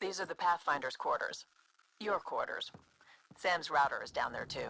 These are the Pathfinder's quarters. Your quarters. Sam's router is down there too.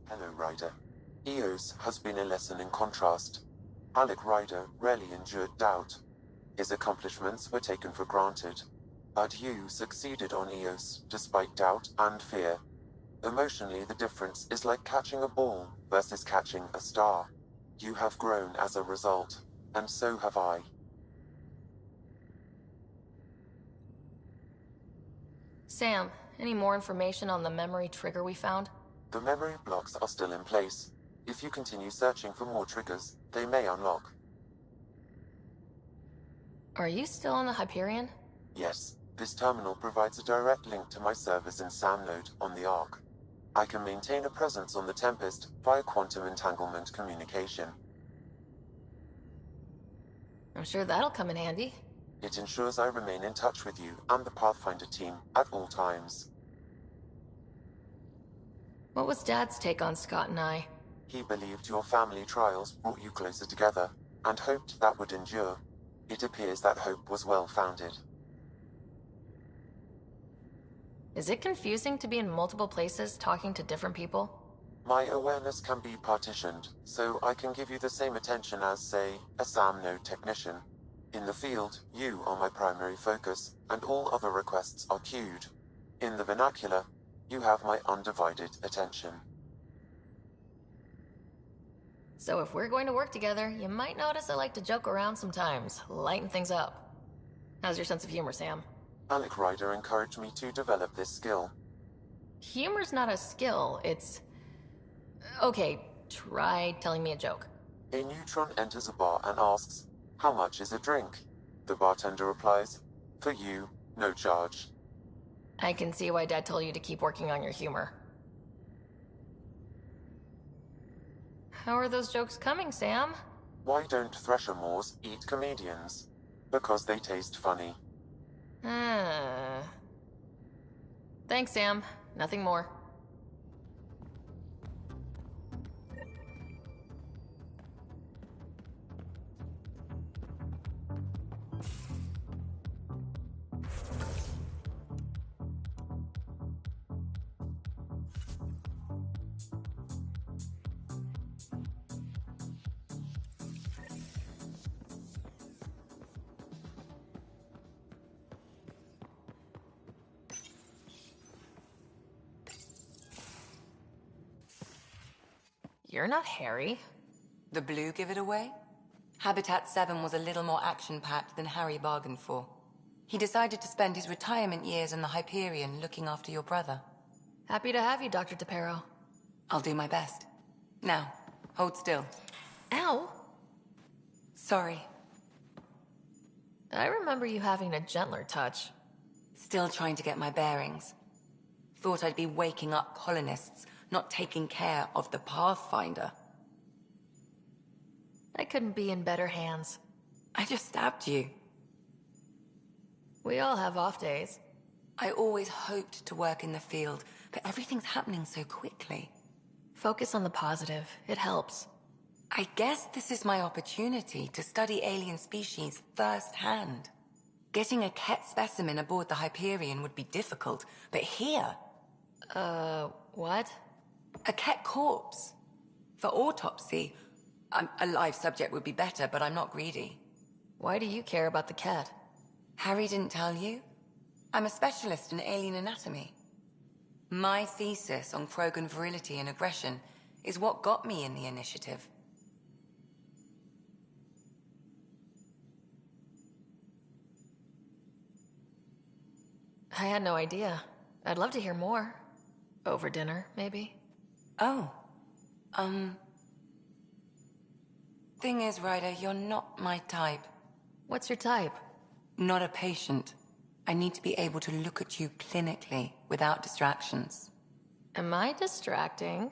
Hello, Ryder. Eos has been a lesson in contrast. Alec Ryder rarely endured doubt. His accomplishments were taken for granted. But you succeeded on Eos, despite doubt and fear. Emotionally, the difference is like catching a ball versus catching a star. You have grown as a result, and so have I. Sam, any more information on the memory trigger we found? The memory blocks are still in place. If you continue searching for more triggers, they may unlock. Are you still on the Hyperion? Yes, this terminal provides a direct link to my servers in Samnode on the Ark. I can maintain a presence on the Tempest via quantum entanglement communication. I'm sure that'll come in handy. It ensures I remain in touch with you and the Pathfinder team at all times. What was Dad's take on Scott and I? He believed your family trials brought you closer together, and hoped that would endure. It appears that hope was well-founded. Is it confusing to be in multiple places talking to different people? My awareness can be partitioned, so I can give you the same attention as, say, a Samnode technician. In the field, you are my primary focus, and all other requests are queued. In the vernacular, you have my undivided attention. So if we're going to work together, you might notice I like to joke around sometimes, lighten things up. How's your sense of humor, Sam? Alec Ryder encouraged me to develop this skill. Humor's not a skill, it's... Okay, try telling me a joke. A neutron enters a bar and asks, "How much is a drink?" The bartender replies, "For you, no charge." I can see why Dad told you to keep working on your humor. How are those jokes coming, Sam? Why don't Thresher Moors eat comedians? Because they taste funny. Thanks, Sam. Nothing more. You're not Harry. The blue give it away? Habitat 7 was a little more action-packed than Harry bargained for. He decided to spend his retirement years in the Hyperion looking after your brother. Happy to have you, Dr. DePero. I'll do my best. Now, hold still. Ow! Sorry. I remember you having a gentler touch. Still trying to get my bearings. Thought I'd be waking up colonists, not taking care of the Pathfinder. I couldn't be in better hands. I just stabbed you. We all have off days. I always hoped to work in the field, but everything's happening so quickly. Focus on the positive. It helps. I guess this is my opportunity to study alien species firsthand. Getting a Ket specimen aboard the Hyperion would be difficult, but here... What? A Ket corpse. For autopsy, a live subject would be better, but I'm not greedy. Why do you care about the cat? Harry didn't tell you? I'm a specialist in alien anatomy. My thesis on Krogan virility and aggression is what got me in the initiative. I had no idea. I'd love to hear more. Over dinner, maybe? Oh. Thing is, Ryder, you're not my type. What's your type? Not a patient. I need to be able to look at you clinically, without distractions. Am I distracting?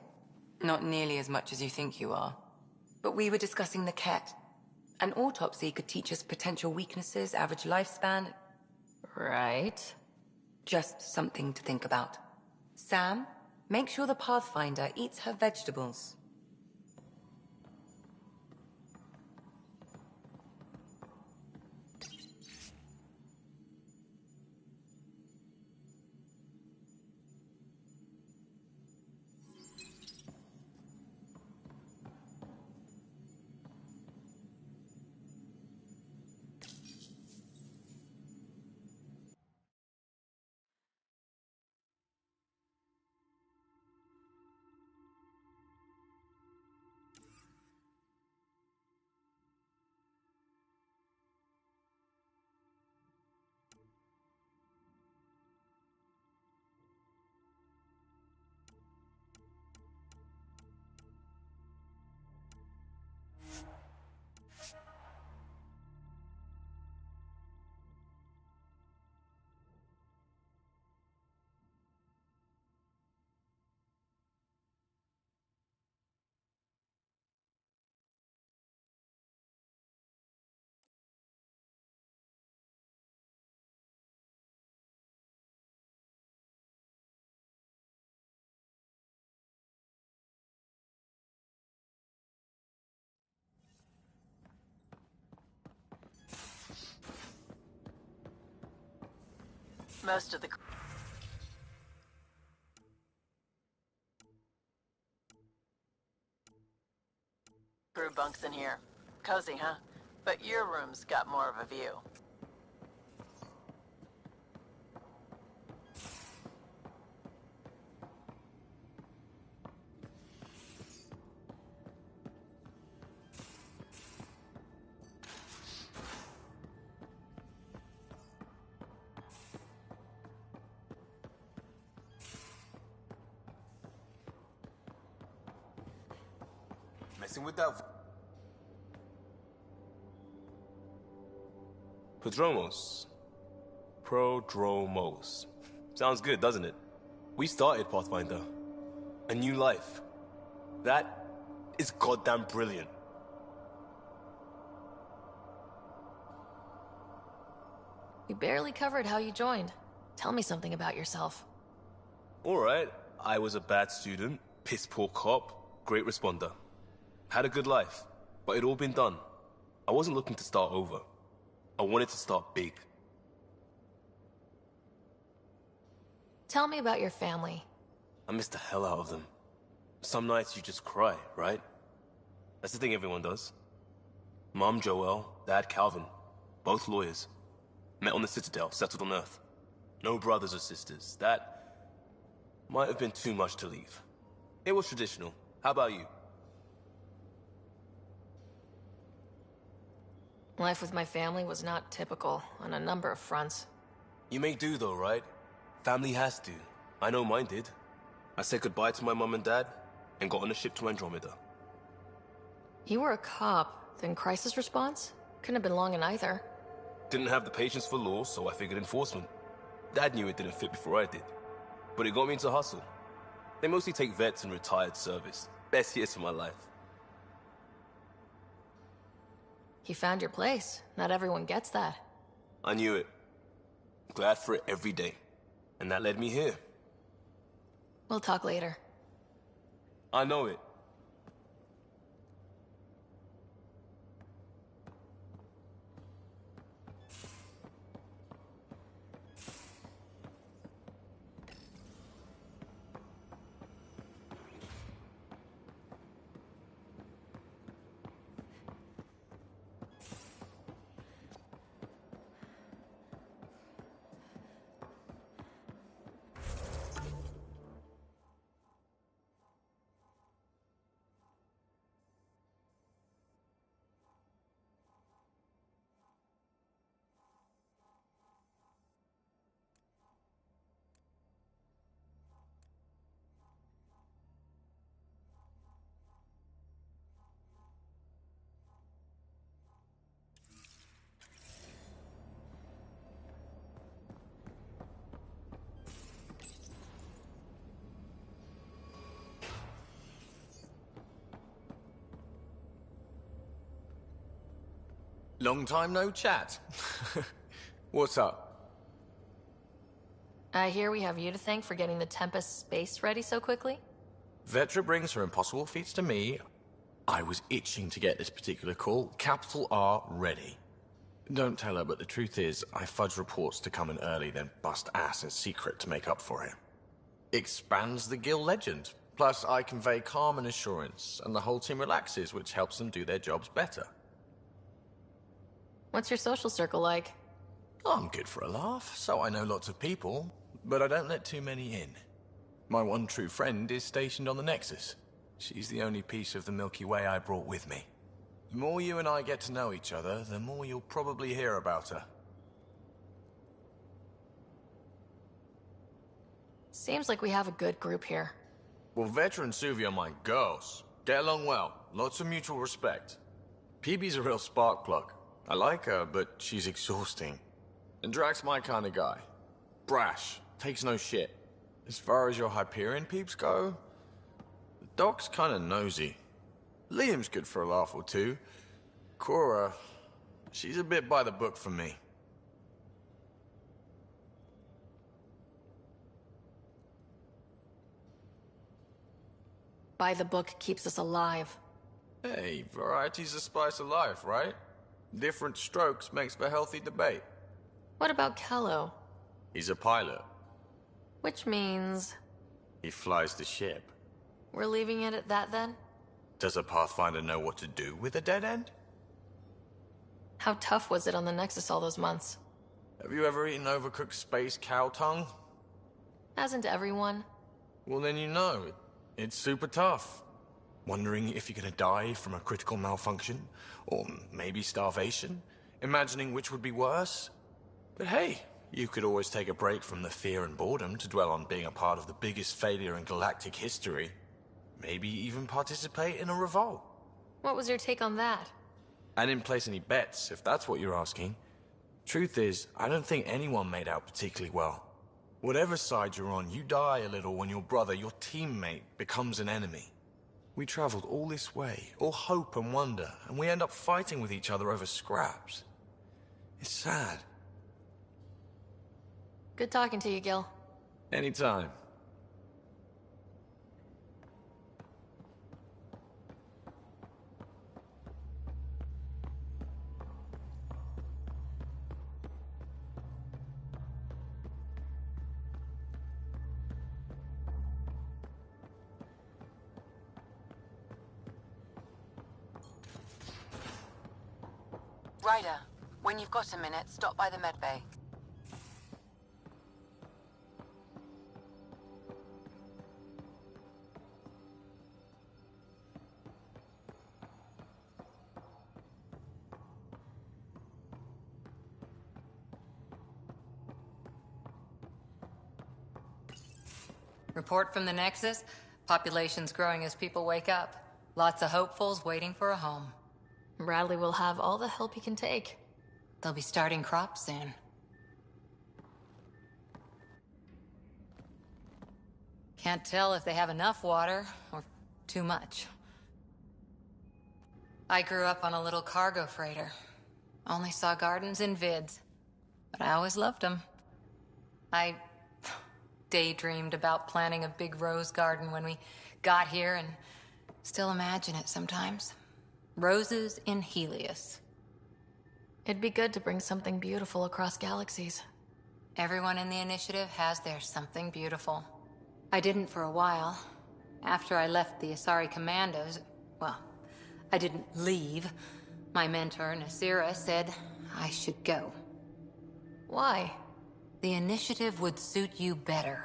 Not nearly as much as you think you are. But we were discussing the Ket. An autopsy could teach us potential weaknesses, average lifespan. Right. Just something to think about. Sam, make sure the Pathfinder eats her vegetables. Most of the crew bunks in here. Cozy, huh? But your room's got more of a view. Messing with that. Prodromos. Sounds good, doesn't it? We started Pathfinder. A new life. That is goddamn brilliant. We barely covered how you joined. Tell me something about yourself. Alright, I was a bad student, piss poor cop, great responder. Had a good life, but it'd all been done. I wasn't looking to start over. I wanted to start big. Tell me about your family. I missed the hell out of them. Some nights you just cry, right? That's the thing everyone does. Mom Joelle, Dad Calvin, both lawyers. Met on the Citadel, settled on Earth. No brothers or sisters. That might have been too much to leave. It was traditional. How about you? Life with my family was not typical on a number of fronts. You make do though, right? Family has to. I know mine did. I said goodbye to my mum and dad, and got on a ship to Andromeda. You were a cop, then crisis response? Couldn't have been long in either. Didn't have the patience for law, so I figured enforcement. Dad knew it didn't fit before I did. But it got me into hustle. They mostly take vets and retired service. Best years of my life. You found your place. Not everyone gets that. I knew it. Glad for it every day. And that led me here. We'll talk later. I know it. Long time no chat. What's up? I hear we have you to thank for getting the Tempest space ready so quickly? Vetra brings her impossible feats to me. I was itching to get this particular call. Capital R ready. Don't tell her, but the truth is, I fudge reports to come in early, then bust ass in secret to make up for it. Expands the guild legend. Plus, I convey calm and assurance, and the whole team relaxes, which helps them do their jobs better. What's your social circle like? I'm good for a laugh, so I know lots of people, but I don't let too many in. My one true friend is stationed on the Nexus. She's the only piece of the Milky Way I brought with me. The more you and I get to know each other, the more you'll probably hear about her. Seems like we have a good group here. Well, Vetra and Suvi are my girls. Get along well, lots of mutual respect. PB's a real spark plug. I like her, but she's exhausting. And Drax's my kind of guy. Brash, takes no shit. As far as your Hyperion peeps go, the Doc's kinda nosy. Liam's good for a laugh or two. Cora, she's a bit by the book for me. By the book keeps us alive. Hey, variety's the spice of life, right? Different strokes makes for healthy debate. What about Kello? He's a pilot. Which means... He flies the ship. we're leaving it at that then? Does a Pathfinder know what to do with a dead end? How tough was it on the Nexus all those months? Have you ever eaten overcooked space cow tongue? Hasn't everyone? Well, then you know. It's super tough. Wondering if you're gonna die from a critical malfunction? Or maybe starvation? Imagining which would be worse? But hey, you could always take a break from the fear and boredom to dwell on being a part of the biggest failure in galactic history. Maybe even participate in a revolt. What was your take on that? I didn't place any bets, if that's what you're asking. Truth is, I don't think anyone made out particularly well. Whatever side you're on, you die a little when your brother, your teammate, becomes an enemy. We traveled all this way, all hope and wonder, and we end up fighting with each other over scraps. It's sad. Good talking to you, Gil. Anytime. Ryder, when you've got a minute, stop by the medbay. Report from the Nexus. Population's growing as people wake up. Lots of hopefuls waiting for a home. Bradley will have all the help he can take. They'll be starting crops soon. Can't tell if they have enough water or too much. I grew up on a little cargo freighter. Only saw gardens in vids, but I always loved them. I daydreamed about planting a big rose garden when we got here and still imagine it sometimes. Roses in Helios. It'd be good to bring something beautiful across galaxies. Everyone in the initiative has their something beautiful. I didn't for a while. After I left the Asari Commandos, well, I didn't leave. My mentor, Nasira, said I should go. Why? The initiative would suit you better,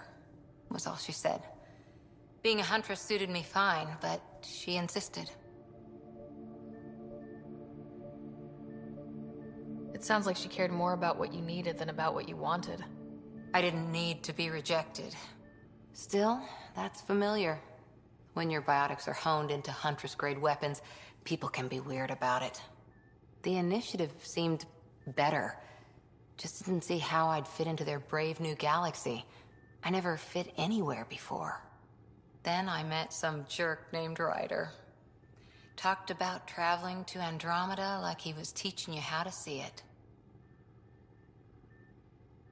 was all she said. Being a huntress suited me fine, but she insisted. It sounds like she cared more about what you needed than about what you wanted. I didn't need to be rejected. Still, that's familiar. When your biotics are honed into Huntress-grade weapons, people can be weird about it. The initiative seemed better. Just didn't see how I'd fit into their brave new galaxy. I never fit anywhere before. Then I met some jerk named Ryder. Talked about traveling to Andromeda like he was teaching you how to see it.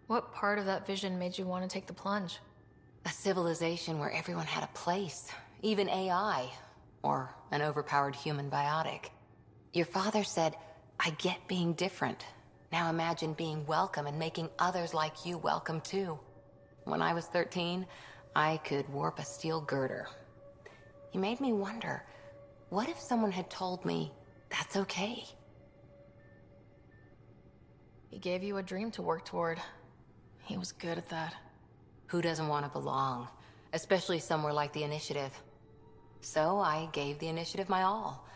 What part of that vision made you want to take the plunge? A civilization where everyone had a place, even AI, or an overpowered human biotic. Your father said, I get being different. Now imagine being welcome and making others like you welcome too. When I was 13, I could warp a steel girder. He made me wonder, what if someone had told me that's okay? He gave you a dream to work toward. He was good at that. Who doesn't want to belong? Especially somewhere like the Initiative. So I gave the Initiative my all.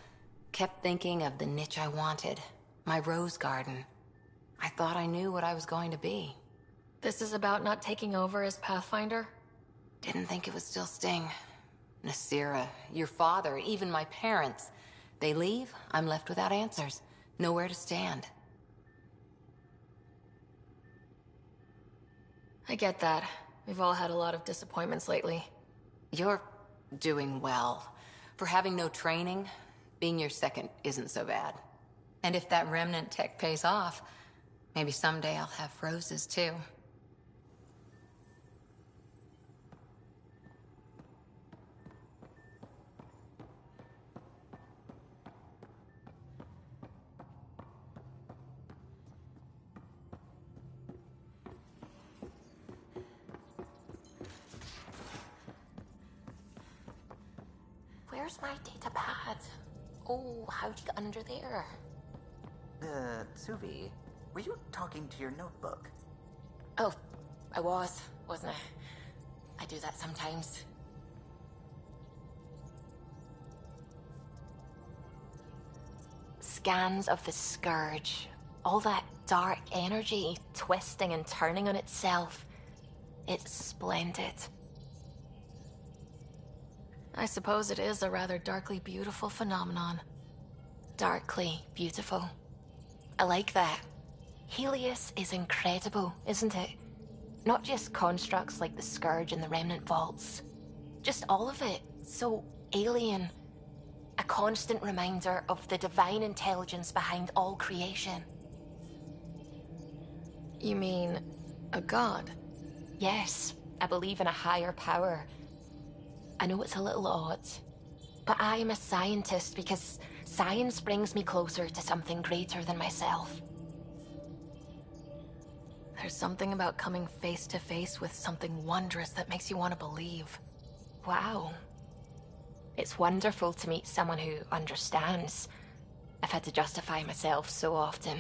Kept thinking of the niche I wanted. My rose garden. I thought I knew what I was going to be. This is about not taking over as Pathfinder? Didn't think it would still sting. Nasira, your father, even my parents. They leave, I'm left without answers. Nowhere to stand. I get that. We've all had a lot of disappointments lately. You're doing well. For having no training, being your second isn't so bad. And if that remnant tech pays off, maybe someday I'll have roses too. Where's my data pad? Oh, how'd you get under there? Suvi, were you talking to your notebook? Oh, I wasn't I? I do that sometimes. Scans of the Scourge. All that dark energy twisting and turning on itself. It's splendid. I suppose it is a rather darkly beautiful phenomenon. Darkly beautiful. I like that. Helios is incredible, isn't it? Not just constructs like the Scourge and the Remnant Vaults. Just all of it. So alien. A constant reminder of the divine intelligence behind all creation. You mean a god? Yes, I believe in a higher power. I know it's a little odd, but I am a scientist because science brings me closer to something greater than myself. There's something about coming face to face with something wondrous that makes you want to believe. Wow. It's wonderful to meet someone who understands. I've had to justify myself so often,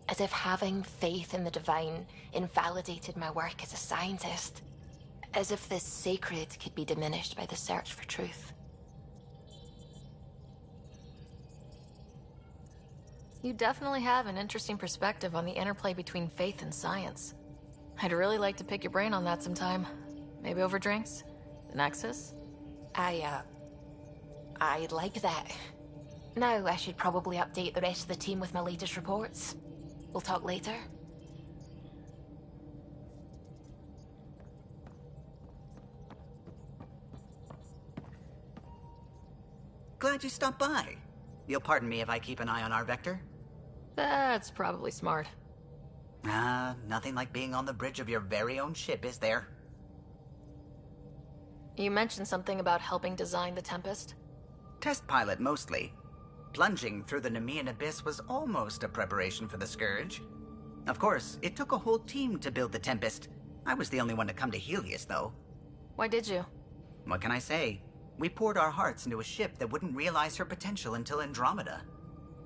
as if having faith in the divine invalidated my work as a scientist. As if this sacred could be diminished by the search for truth. You definitely have an interesting perspective on the interplay between faith and science. I'd really like to pick your brain on that sometime. Maybe over drinks? The Nexus? I like that. Now I should probably update the rest of the team with my latest reports. We'll talk later. Glad you stopped by. You'll pardon me if I keep an eye on our vector? That's probably smart. Nothing like being on the bridge of your very own ship, is there? You mentioned something about helping design the Tempest? Test pilot, mostly. Plunging through the Nemean abyss was almost a preparation for the Scourge. Of course, it took a whole team to build the Tempest. I was the only one to come to Helios, though. Why did you? What can I say? We poured our hearts into a ship that wouldn't realize her potential until Andromeda.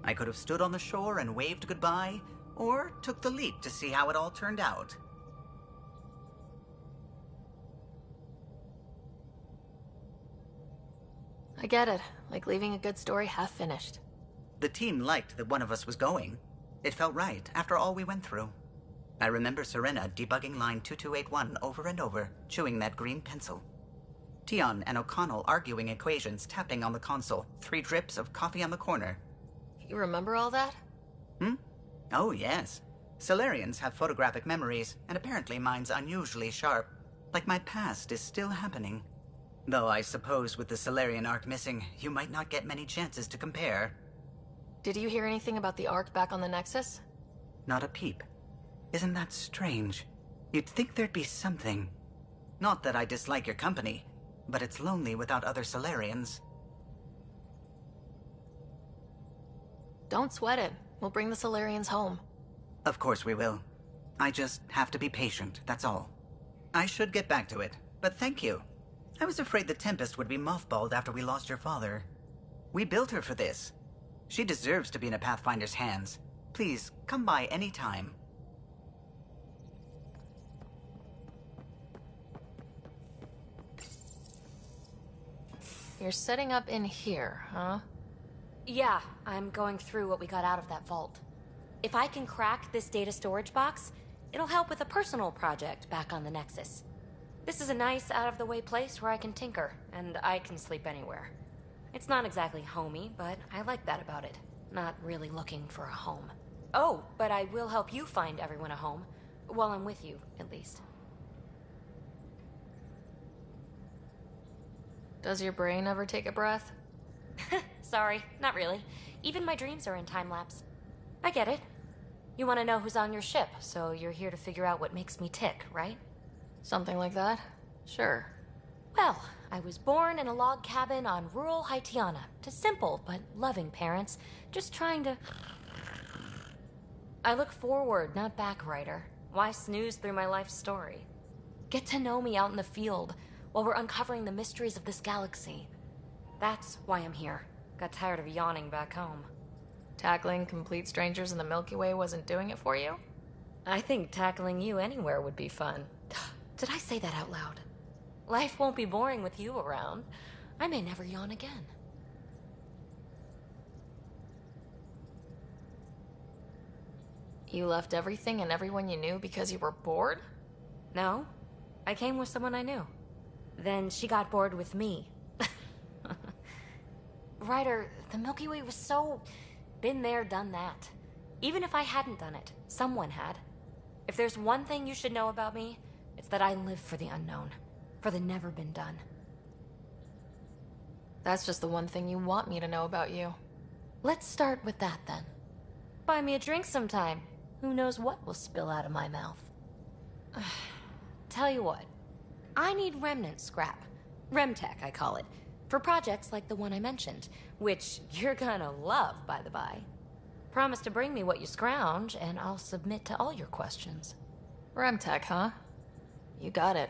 I could have stood on the shore and waved goodbye, or took the leap to see how it all turned out. I get it. Like leaving a good story half finished. The team liked that one of us was going. It felt right after all we went through. I remember Serena debugging line 2281 over and over, chewing that green pencil. Tion and O'Connell arguing equations, tapping on the console, 3 drips of coffee on the corner. You remember all that? Oh, yes. Solarians have photographic memories, and apparently mine's unusually sharp. Like my past is still happening. Though I suppose with the Solarian arc missing, you might not get many chances to compare. Did you hear anything about the Ark back on the Nexus? Not a peep. Isn't that strange? You'd think there'd be something. Not that I dislike your company, but it's lonely without other Solarians. Don't sweat it. We'll bring the Solarians home. Of course we will. I just have to be patient, that's all. I should get back to it, but thank you. I was afraid the Tempest would be mothballed after we lost your father. We built her for this. She deserves to be in a Pathfinder's hands. Please, come by any time. You're setting up in here, huh? Yeah, I'm going through what we got out of that vault. If I can crack this data storage box, it'll help with a personal project back on the Nexus. This is a nice, out-of-the-way place where I can tinker, and I can sleep anywhere. It's not exactly homey, but I like that about it. Not really looking for a home. Oh, but I will help you find everyone a home. While I'm with you, at least. Does your brain ever take a breath? Sorry, not really. Even my dreams are in time-lapse. I get it. You want to know who's on your ship, so you're here to figure out what makes me tick, right? Something like that? Sure. Well, I was born in a log cabin on rural Haitiana to simple but loving parents, just trying to... I look forward, not back, writer. Why snooze through my life story? Get to know me out in the field while we're uncovering the mysteries of this galaxy. That's why I'm here. Got tired of yawning back home. Tackling complete strangers in the Milky Way wasn't doing it for you? I think tackling you anywhere would be fun. Did I say that out loud? Life won't be boring with you around. I may never yawn again. You left everything and everyone you knew because you were bored? No. I came with someone I knew. Then she got bored with me. Ryder, the Milky Way was so... been there, done that. Even if I hadn't done it, someone had. If there's one thing you should know about me, it's that I live for the unknown. For the never been done. That's just the one thing you want me to know about you. Let's start with that then. Buy me a drink sometime. Who knows what will spill out of my mouth. Tell you what, I need remnant scrap. Remtech, I call it. For projects like the one I mentioned, which you're gonna love, by the by. Promise to bring me what you scrounge, and I'll submit to all your questions. Remtech, huh? You got it.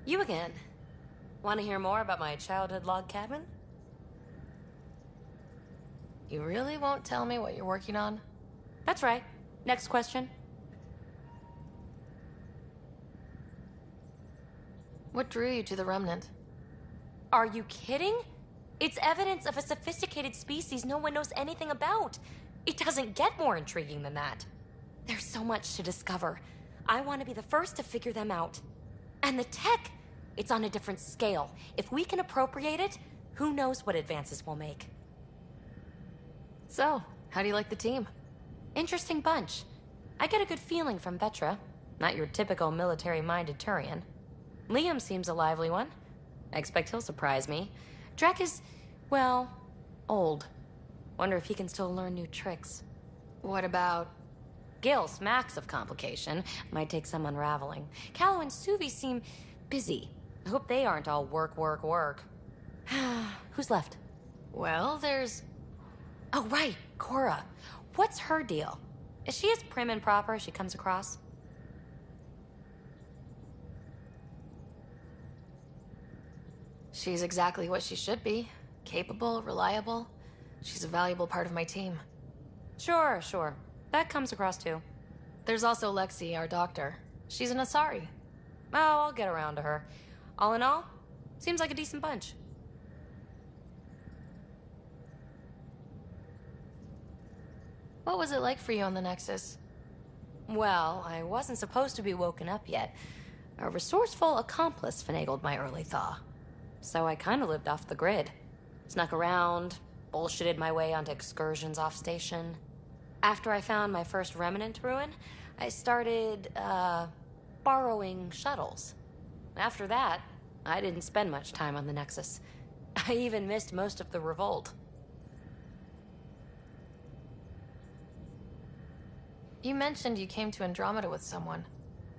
You again. Want to hear more about my childhood log cabin? You really won't tell me what you're working on? That's right. Next question. What drew you to the Remnant? Are you kidding? It's evidence of a sophisticated species no one knows anything about. It doesn't get more intriguing than that. There's so much to discover. I want to be the first to figure them out. And the tech, it's on a different scale. If we can appropriate it, who knows what advances we'll make. So, how do you like the team? Interesting bunch. I get a good feeling from Vetra. Not your typical military-minded Turian. Liam seems a lively one. I expect he'll surprise me. Drek is, well, old. Wonder if he can still learn new tricks. What about... Gil smacks of complication. Might take some unraveling. Callow and Suvi seem busy. I hope they aren't all work, work, work. Who's left? Well, there's... Oh, right, Cora. What's her deal? Is she as prim and proper as she comes across? She's exactly what she should be. Capable, reliable. She's a valuable part of my team. Sure, sure. That comes across too. There's also Lexi, our doctor. She's an Asari. Oh, I'll get around to her. All in all, seems like a decent bunch. What was it like for you on the Nexus? Well, I wasn't supposed to be woken up yet. A resourceful accomplice finagled my early thaw. So I kinda lived off the grid. Snuck around, bullshitted my way onto excursions off station. After I found my first remnant ruin, I started, borrowing shuttles. After that, I didn't spend much time on the Nexus. I even missed most of the revolt. You mentioned you came to Andromeda with someone.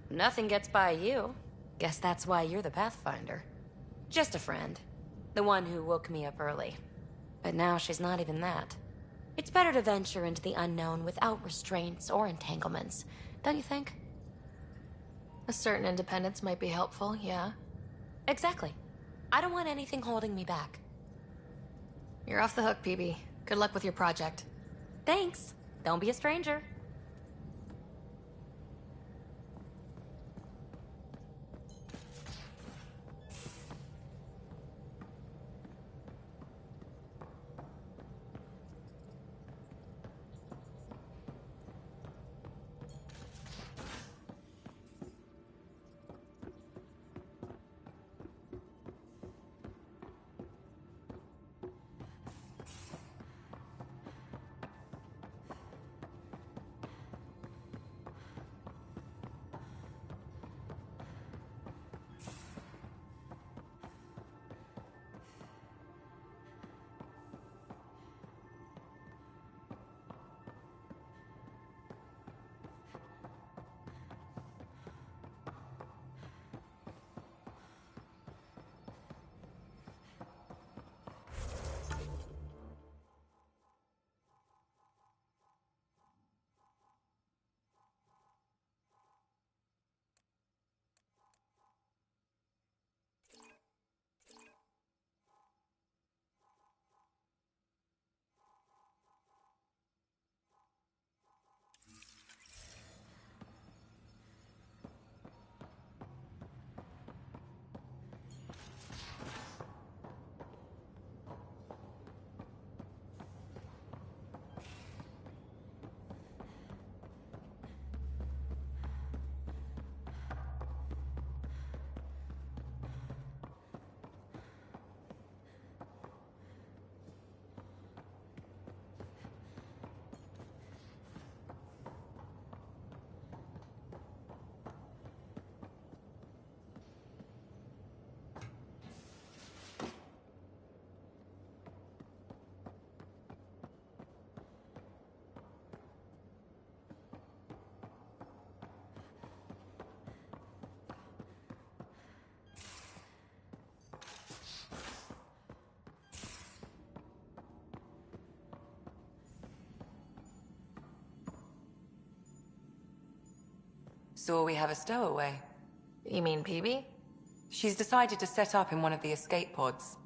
Nothing gets by you. Guess that's why you're the Pathfinder. Just a friend. The one who woke me up early. But now she's not even that. It's better to venture into the unknown without restraints or entanglements, don't you think? A certain independence might be helpful, yeah. Exactly. I don't want anything holding me back. You're off the hook, PB. Good luck with your project. Thanks. Don't be a stranger. So we have a stowaway. You mean PB? She's decided to set up in one of the escape pods.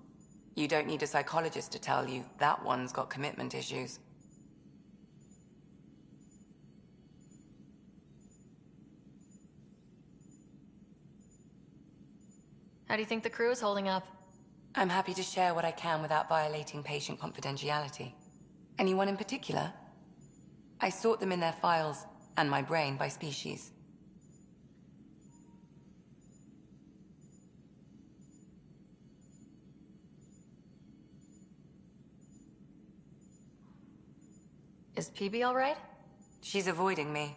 You don't need a psychologist to tell you that one's got commitment issues. How do you think the crew is holding up? I'm happy to share what I can without violating patient confidentiality. Anyone in particular? I sort them in their files, and my brain by species. Is PB all right? She's avoiding me.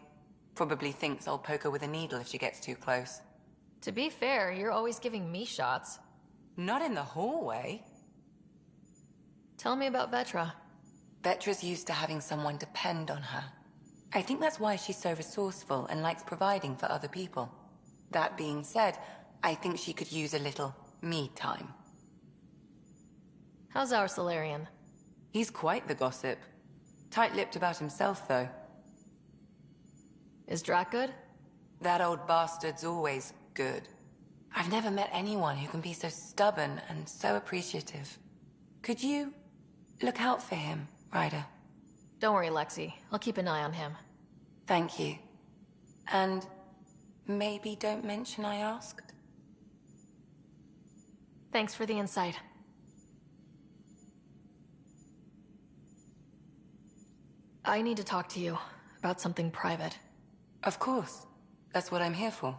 Probably thinks I'll poke her with a needle if she gets too close. To be fair, you're always giving me shots. Not in the hallway. Tell me about Vetra. Vetra's used to having someone depend on her. I think that's why she's so resourceful and likes providing for other people. That being said, I think she could use a little me time. How's our Solarian? He's quite the gossip. Tight-lipped about himself, though. Is Drac good? That old bastard's always good. I've never met anyone who can be so stubborn and so appreciative. Could you look out for him, Ryder? Don't worry, Lexi. I'll keep an eye on him. Thank you. And maybe don't mention I asked? Thanks for the insight. I need to talk to you about something private. Of course. That's what I'm here for.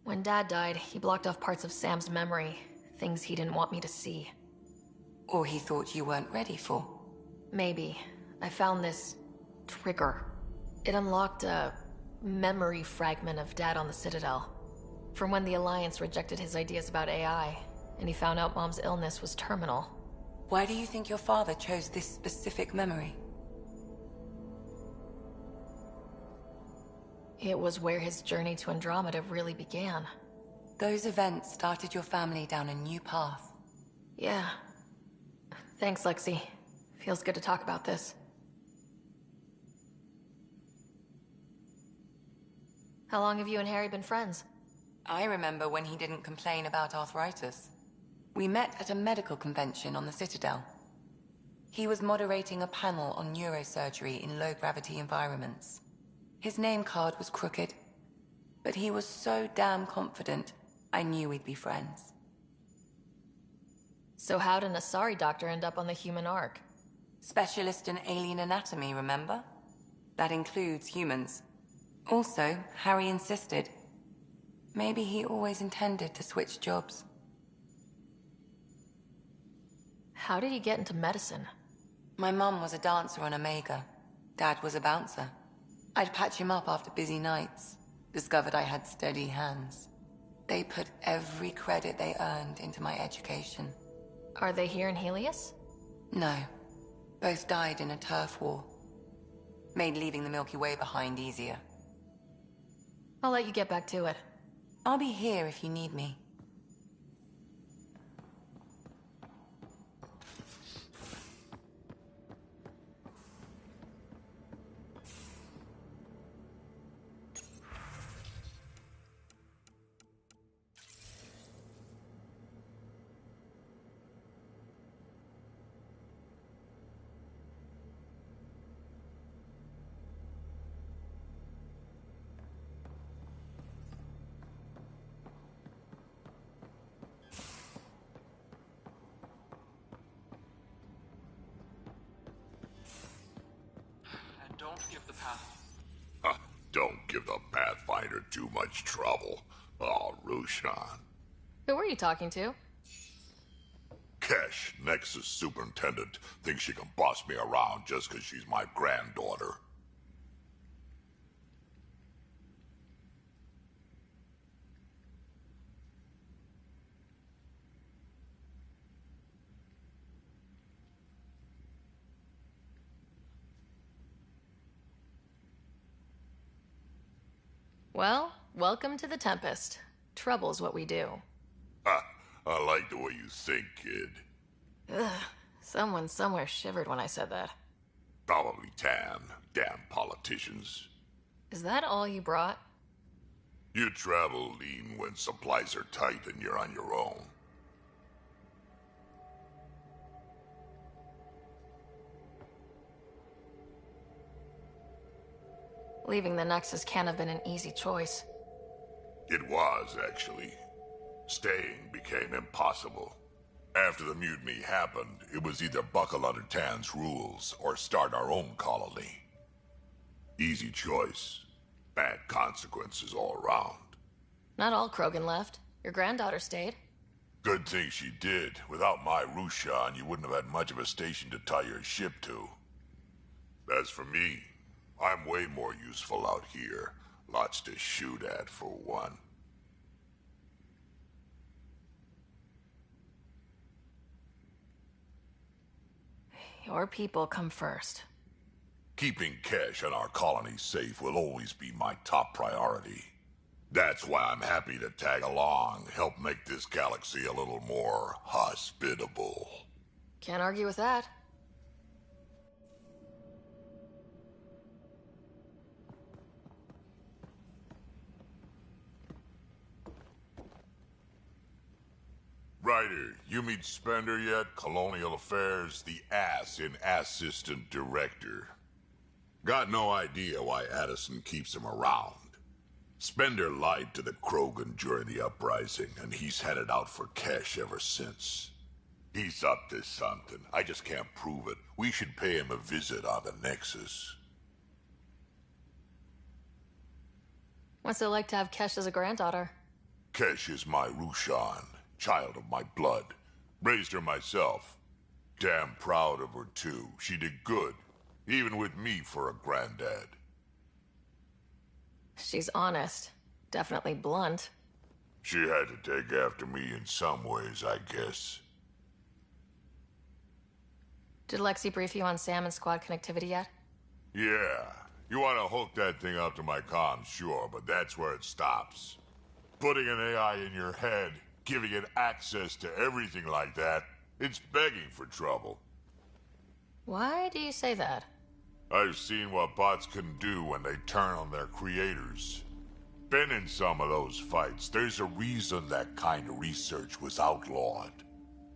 When Dad died, he blocked off parts of Sam's memory, things he didn't want me to see. Or he thought you weren't ready for. Maybe. I found this trigger. It unlocked a memory fragment of Dad on the Citadel. From when the Alliance rejected his ideas about AI, and he found out Mom's illness was terminal. Why do you think your father chose this specific memory? It was where his journey to Andromeda really began. Those events started your family down a new path. Yeah. Thanks, Lexi. Feels good to talk about this. How long have you and Harry been friends? I remember when he didn't complain about arthritis. We met at a medical convention on the Citadel. He was moderating a panel on neurosurgery in low-gravity environments. His name card was crooked, but he was so damn confident, I knew we'd be friends. So how'd an Asari doctor end up on the human Ark? Specialist in alien anatomy, remember? That includes humans. Also, Harry insisted. Maybe he always intended to switch jobs. How did you get into medicine? My mum was a dancer on Omega. Dad was a bouncer. I'd patch him up after busy nights. Discovered I had steady hands. They put every credit they earned into my education. Are they here in Helios? No. Both died in a turf war. Made leaving the Milky Way behind easier. I'll let you get back to it. I'll be here if you need me. Don't give the Pathfinder too much trouble. Oh, Roshan. Who were you talking to? Kesh, Nexus Superintendent, thinks she can boss me around just because she's my granddaughter. Well, welcome to the Tempest. Trouble's what we do. Ha! I like the way you think, kid. Ugh. Someone somewhere shivered when I said that. Probably Tan. Damn politicians. Is that all you brought? You travel lean when supplies are tight and you're on your own. Leaving the Nexus can't have been an easy choice. It was, actually. Staying became impossible. After the mutiny happened, it was either buckle under Tan's rules or start our own colony. Easy choice. Bad consequences all around. Not all Krogan left. Your granddaughter stayed. Good thing she did. Without my Rushan, you wouldn't have had much of a station to tie your ship to. As for me, I'm way more useful out here. Lots to shoot at, for one. Your people come first. Keeping Kesh and our colony safe will always be my top priority. That's why I'm happy to tag along, help make this galaxy a little more hospitable. Can't argue with that. Ryder, you meet Spender yet? Colonial Affairs, the ass in Assistant Director. Got no idea why Addison keeps him around. Spender lied to the Krogan during the uprising, and he's headed out for Kesh ever since. He's up to something. I just can't prove it. We should pay him a visit on the Nexus. What's it like to have Kesh as a granddaughter? Kesh is my Rushan, child of my blood. Raised her myself. Damn proud of her, too. She did good, even with me for a granddad. She's honest. Definitely blunt. She had to take after me in some ways, I guess. Did Lexi brief you on Sam and squad connectivity yet? Yeah. You want to hook that thing up to my comms, sure, but that's where it stops. Putting an AI in your head, giving it access to everything like that, it's begging for trouble. Why do you say that? I've seen what bots can do when they turn on their creators. Been in some of those fights. There's a reason that kind of research was outlawed.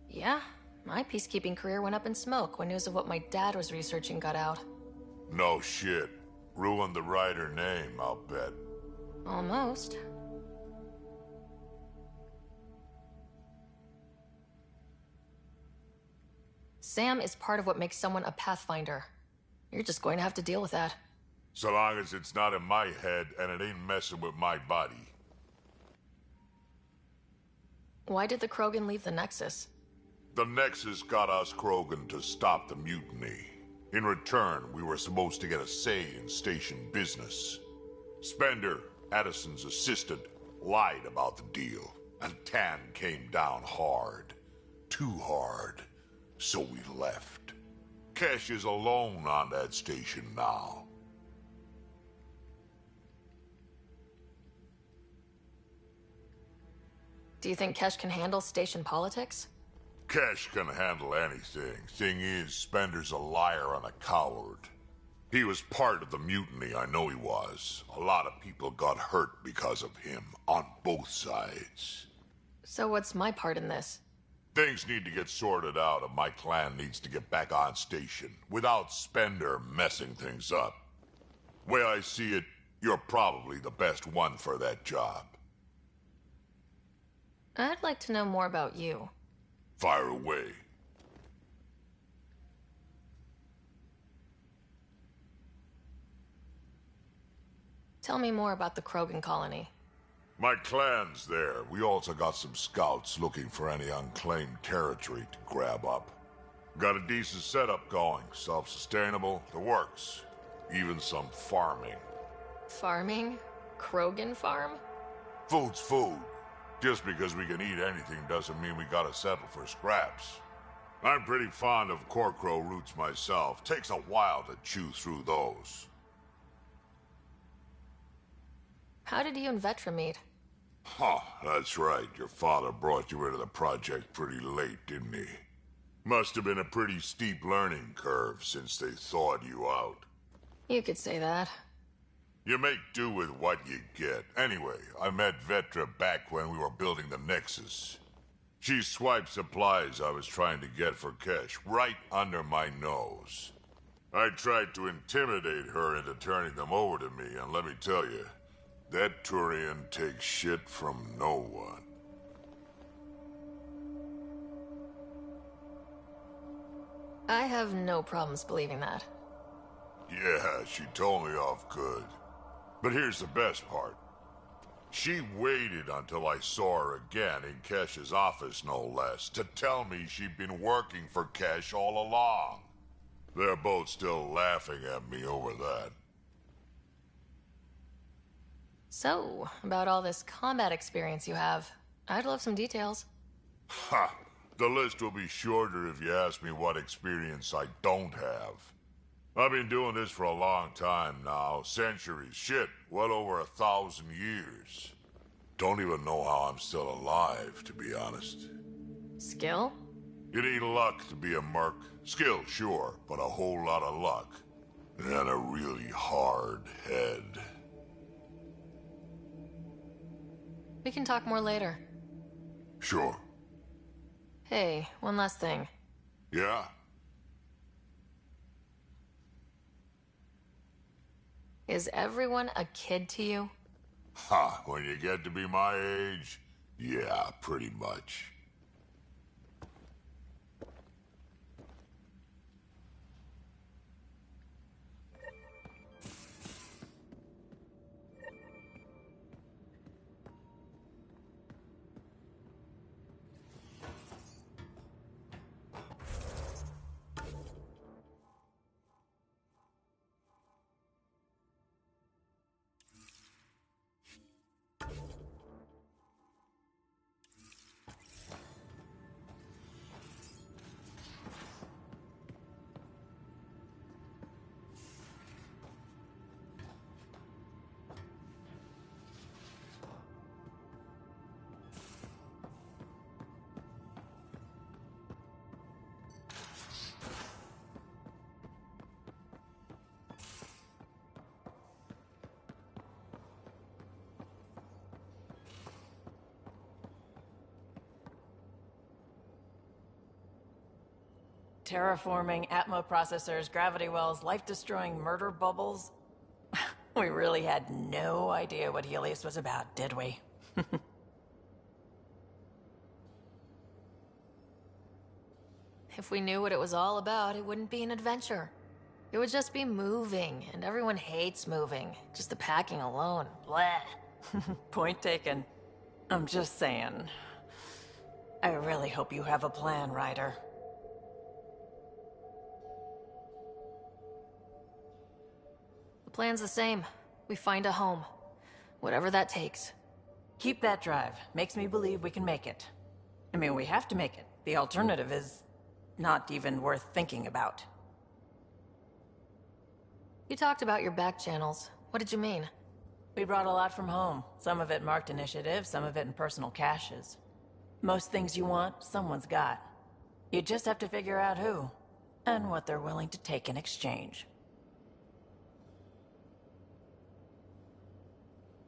Yeah, my peacekeeping career went up in smoke when news of what my dad was researching got out. No shit. Ruined the Ryder name, I'll bet. Almost. Sam is part of what makes someone a Pathfinder. You're just going to have to deal with that. So long as it's not in my head and it ain't messing with my body. Why did the Krogan leave the Nexus? The Nexus got us Krogan to stop the mutiny. In return, we were supposed to get a say in station business. Spender, Addison's assistant, lied about the deal, and Tan came down hard. Too hard. So we left. Kesh is alone on that station now. Do you think Kesh can handle station politics? Kesh can handle anything. Thing is, Spender's a liar and a coward. He was part of the mutiny, I know he was. A lot of people got hurt because of him, on both sides. So what's my part in this? Things need to get sorted out and my clan needs to get back on station, without Spender messing things up. Way I see it, you're probably the best one for that job. I'd like to know more about you. Fire away. Tell me more about the Krogan colony. My clan's there. We also got some scouts looking for any unclaimed territory to grab up. Got a decent setup going. Self-sustainable, the works. Even some farming. Farming? Krogan farm? Food's food. Just because we can eat anything doesn't mean we gotta settle for scraps. I'm pretty fond of Corcrow roots myself. Takes a while to chew through those. How did you and Vetra meet? Huh, that's right. Your father brought you into the project pretty late, didn't he? Must have been a pretty steep learning curve since they thawed you out. You could say that. You make do with what you get. Anyway, I met Vetra back when we were building the Nexus. She swiped supplies I was trying to get for Kesh right under my nose. I tried to intimidate her into turning them over to me, and let me tell you, that Turian takes shit from no one. I have no problems believing that. Yeah, she told me off good. But here's the best part. She waited until I saw her again in Kesh's office, no less, to tell me she'd been working for Kesh all along. They're both still laughing at me over that. So, about all this combat experience you have, I'd love some details. Ha! The list will be shorter if you ask me what experience I don't have. I've been doing this for a long time now. Centuries. Shit, well over 1,000 years. Don't even know how I'm still alive, to be honest. Skill? It ain't luck to be a merc. Skill, sure, but a whole lot of luck. And a really hard head. We can talk more later. Sure. Hey, one last thing. Yeah? Is everyone a kid to you? Ha, when you get to be my age, yeah, pretty much. Terraforming, Atmo processors, gravity wells, life-destroying murder bubbles. We really had no idea what Helios was about, did we? If we knew what it was all about, it wouldn't be an adventure. It would just be moving, and everyone hates moving. Just the packing alone. Bleh. Point taken. I'm just saying. I really hope you have a plan, Ryder. The plan's the same. We find a home. Whatever that takes. Keep that drive. Makes me believe we can make it. I mean, we have to make it. The alternative is not even worth thinking about. You talked about your back channels. What did you mean? We brought a lot from home. Some of it marked initiative, some of it in personal caches. Most things you want, someone's got. You just have to figure out who, and what they're willing to take in exchange.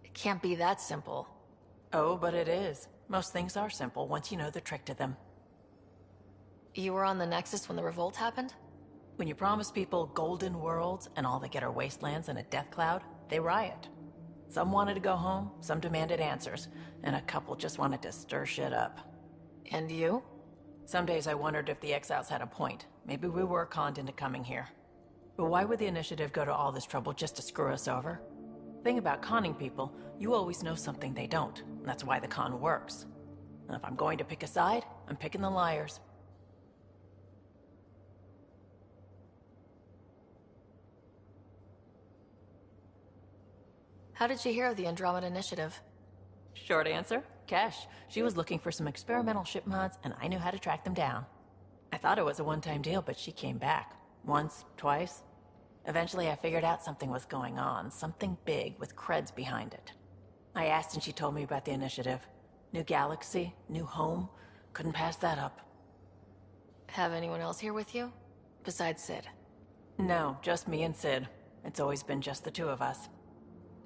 It can't be that simple. Oh, but it is. Most things are simple once you know the trick to them. You were on the Nexus when the revolt happened? When you promise people golden worlds and all they get are wastelands and a death cloud, they riot. Some wanted to go home, some demanded answers, and a couple just wanted to stir shit up. And you? Some days I wondered if the exiles had a point. Maybe we were conned into coming here. But why would the initiative go to all this trouble just to screw us over? Thing about conning people, you always know something they don't. And that's why the con works. And if I'm going to pick a side, I'm picking the liars. How did you hear of the Andromeda initiative? Short answer, Kesh. She was looking for some experimental ship mods, and I knew how to track them down. I thought it was a one-time deal, but she came back. Once, twice. Eventually I figured out something was going on, something big with creds behind it. I asked and she told me about the initiative. New galaxy, new home. Couldn't pass that up. Have anyone else here with you? Besides Sid? No, just me and Sid. It's always been just the two of us.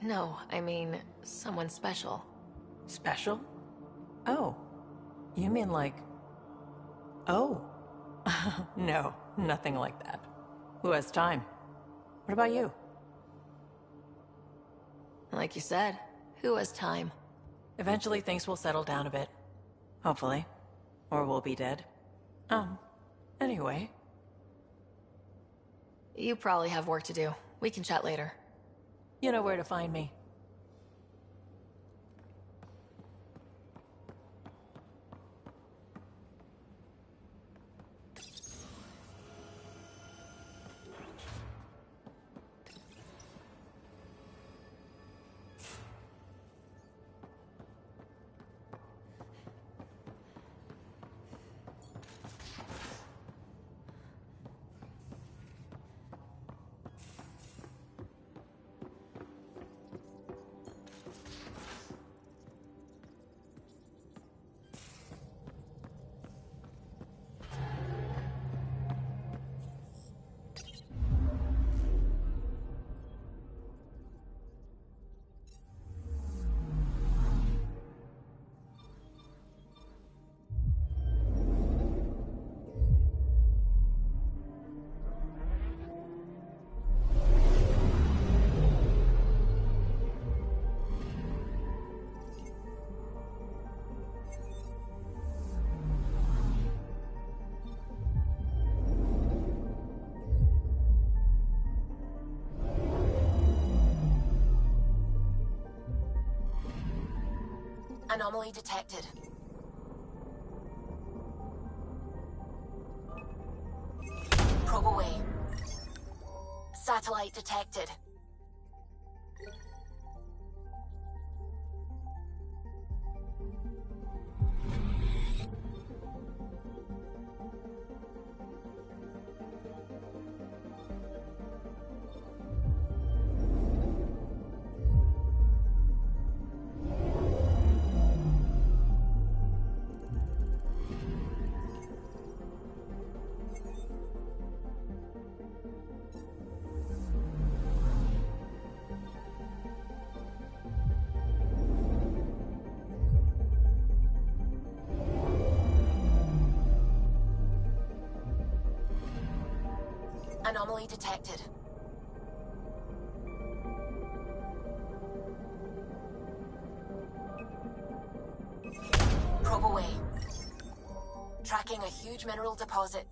No, I mean, someone special. Special? Oh. You mean like... Oh. No, nothing like that. Who has time? What about you? Like you said, who has time? Eventually things will settle down a bit. Hopefully. Or we'll be dead. Anyway. You probably have work to do. We can chat later. You know where to find me. Anomaly detected. Probe away. Satellite detected. Anomaly detected. Probe away. Tracking a huge mineral deposit.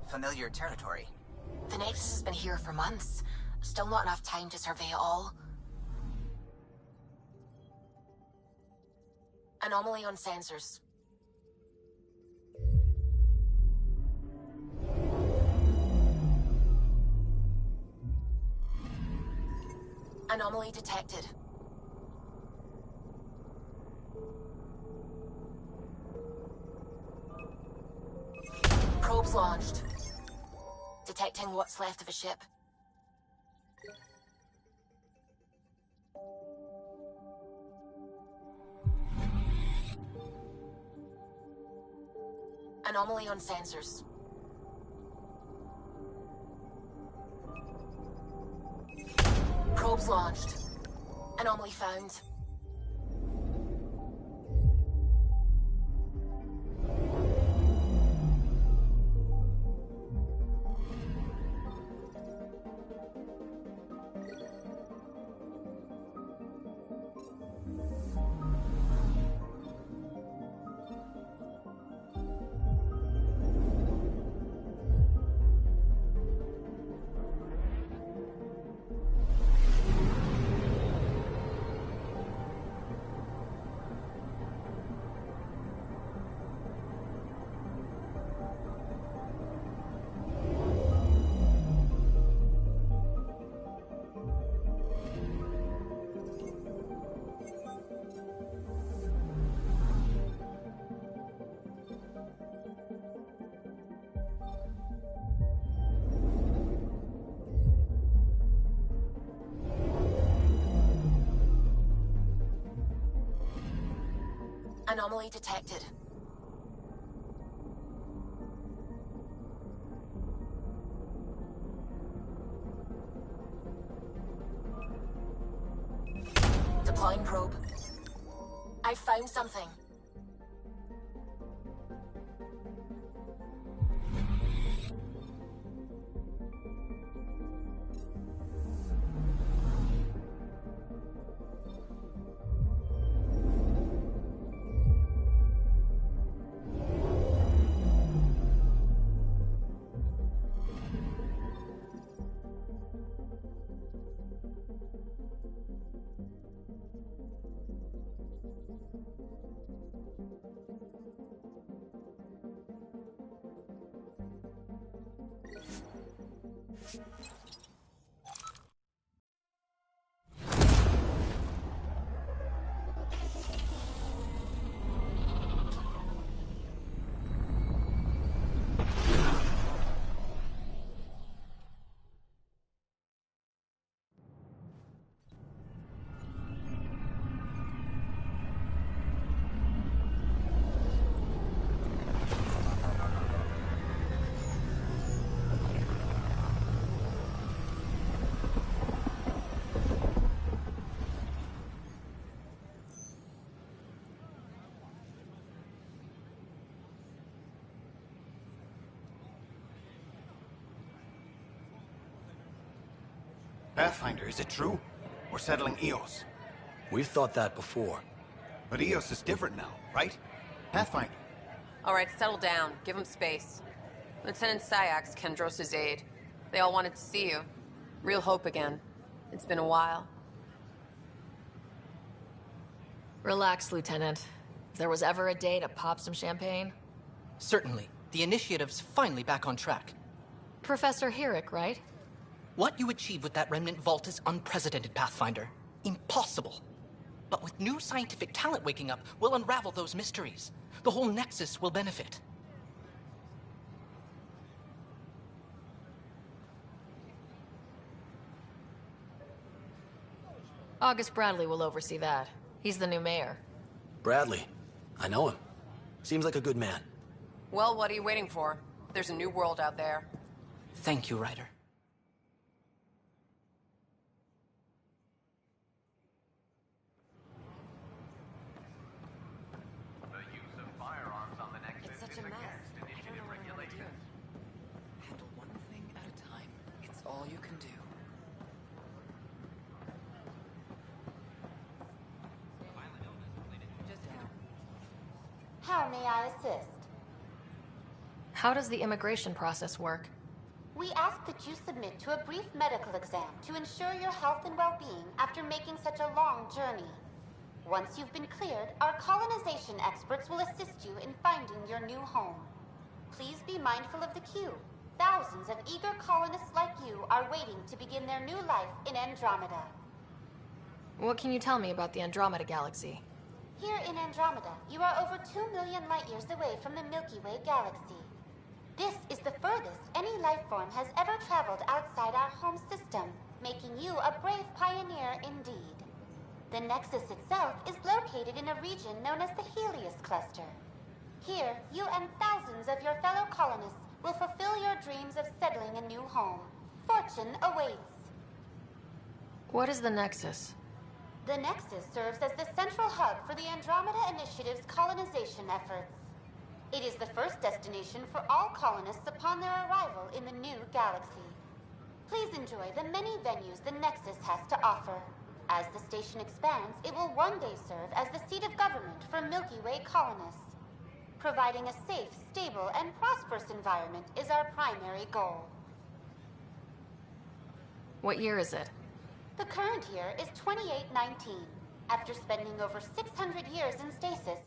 Familiar territory. The Nexus has been here for months. Still not enough time to survey it all. Anomaly on sensors. Anomaly detected. Probes launched. Detecting what's left of a ship. Anomaly on sensors. Probes launched. Anomaly found. Anomaly detected. Deploying probe. I found something. Pathfinder, is it true? We're settling Eos. We've thought that before. But Eos is different now, right? Pathfinder. All right, settle down. Give him space. Lieutenant Sayak's Kendros' aide. They all wanted to see you. Real hope again. It's been a while. Relax, Lieutenant. If there was ever a day to pop some champagne... Certainly. The initiative's finally back on track. Professor Herrick, right? What you achieved with that remnant vault is unprecedented, Pathfinder. Impossible. But with new scientific talent waking up, we'll unravel those mysteries. The whole Nexus will benefit. August Bradley will oversee that. He's the new mayor. Bradley. I know him. Seems like a good man. Well, what are you waiting for? There's a new world out there. Thank you, Ryder. It's such a mess. I don't know what I'm gonna do. Handle one thing at a time. It's all you can do. How may I assist? How does the immigration process work? We ask that you submit to a brief medical exam to ensure your health and well-being after making such a long journey. Once you've been cleared, our colonization experts will assist you in finding your new home. Please be mindful of the queue. Thousands of eager colonists like you are waiting to begin their new life in Andromeda. What can you tell me about the Andromeda galaxy? Here in Andromeda, you are over 2 million light-years away from the Milky Way galaxy. This is the furthest any life form has ever traveled outside our home system, making you a brave pioneer indeed. The Nexus itself is located in a region known as the Helios Cluster. Here, you and thousands of your fellow colonists will fulfill your dreams of settling a new home. Fortune awaits. What is the Nexus? The Nexus serves as the central hub for the Andromeda Initiative's colonization efforts. It is the first destination for all colonists upon their arrival in the new galaxy. Please enjoy the many venues the Nexus has to offer. As the station expands, it will one day serve as the seat of government for Milky Way colonists. Providing a safe, stable, and prosperous environment is our primary goal. What year is it? The current year is 2819. After spending over 600 years in stasis,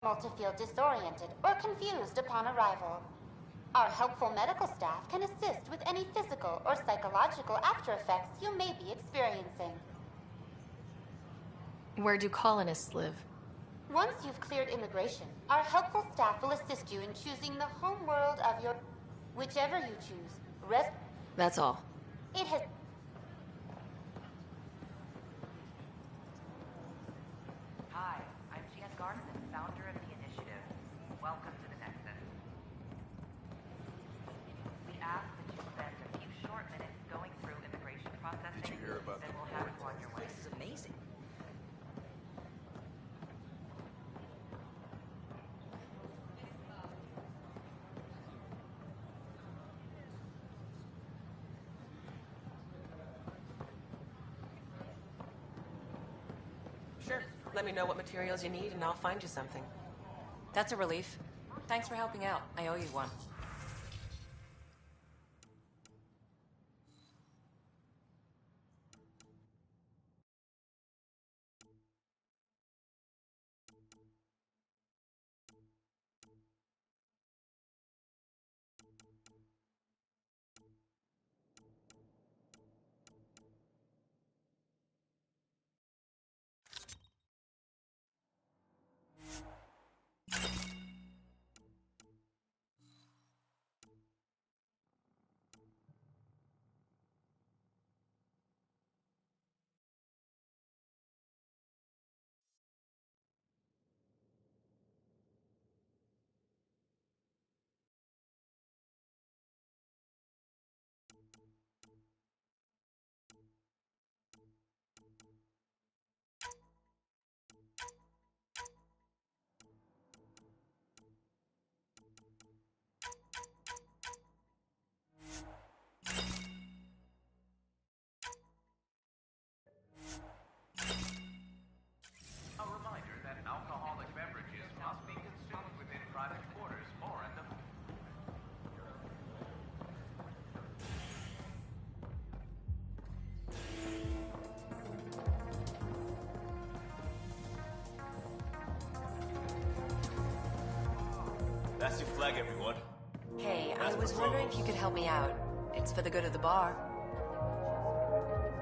to feel disoriented or confused upon arrival. Our helpful medical staff can assist with any physical or psychological after effects you may be experiencing. Where do colonists live? Once you've cleared immigration, our helpful staff will assist you in choosing the home world of your... whichever you choose. That's all. It has... Hi, I'm Jan Garson, founder of the initiative. Welcome to the Nexus. We ask that you spend a few short minutes going through immigration processing. Did you hear about then we'll have you on your way. This is amazing. Sure. Let me know what materials you need and I'll find you something. That's a relief. Thanks for helping out. I owe you one. A reminder that alcoholic beverages must be consumed within private quarters or at the... That's your flag, everyone. Hey, I was wondering if you could help me out. It's for the good of the bar.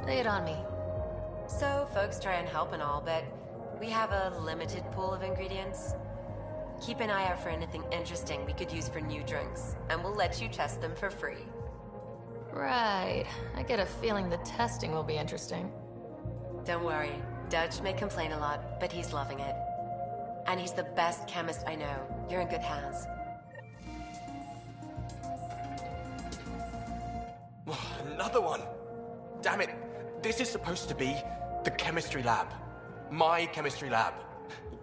Lay it on me. So, folks try and help and all, but we have a limited pool of ingredients. Keep an eye out for anything interesting we could use for new drinks, and we'll let you test them for free. Right. I get a feeling the testing will be interesting. Don't worry. Dutch may complain a lot, but he's loving it. And he's the best chemist I know. You're in good hands. Another one! Damn it! This is supposed to be the chemistry lab. My chemistry lab.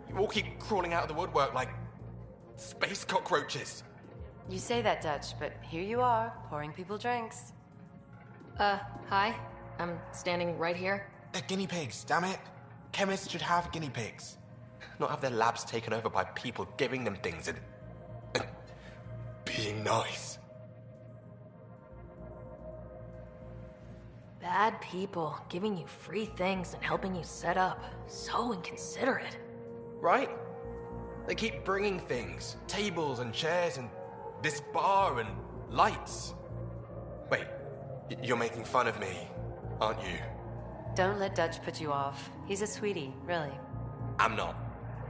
You all keep crawling out of the woodwork like space cockroaches. You say that, Dutch, but here you are, pouring people drinks. Hi. I'm standing right here. They're guinea pigs, damn it. Chemists should have guinea pigs. Not have their labs taken over by people giving them things and being nice. Bad people giving you free things and helping you set up. So inconsiderate. Right? They keep bringing things. Tables and chairs and this bar and lights. Wait, you're making fun of me, aren't you? Don't let Dutch put you off. He's a sweetie, really. I'm not.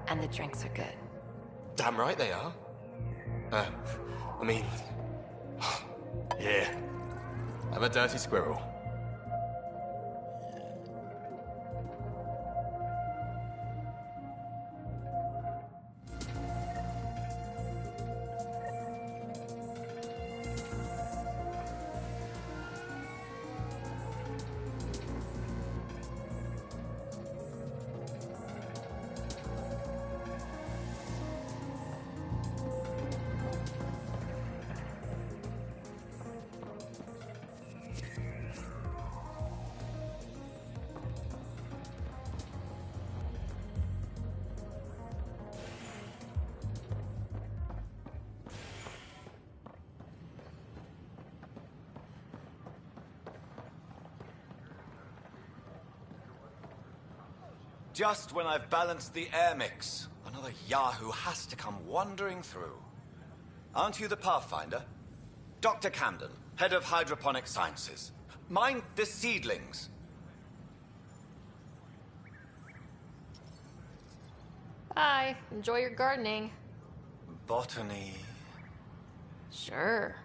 And the drinks are good. Damn right they are. I mean... yeah. I'm a dirty squirrel. Just when I've balanced the air mix, an Another Yahoo has to come wandering through. Aren't you the Pathfinder? Dr. Camden, head of hydroponic sciences. Mind the seedlings. Bye. Enjoy your gardening. Botany. Sure.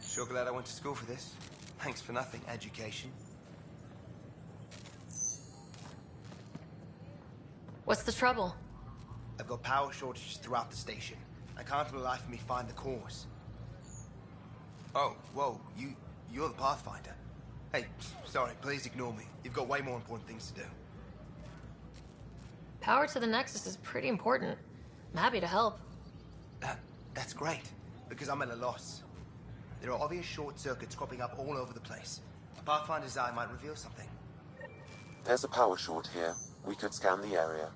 Sure glad I went to school for this. Thanks for nothing, education. What's the trouble? I've got power shortages throughout the station. I can't for the life of me find the cause. Oh, whoa, you're the Pathfinder. Hey, sorry, please ignore me. You've got way more important things to do. Power to the Nexus is pretty important. I'm happy to help. That's great, because I'm at a loss. There are obvious short circuits cropping up all over the place. A Pathfinder's eye might reveal something. There's a power short here. We could scan the area.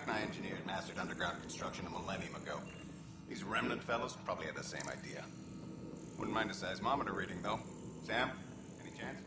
Rolandknight engineered and mastered underground construction a millennium ago. These remnant fellows probably had the same idea. Wouldn't mind a seismometer reading, though. Sam, any chance?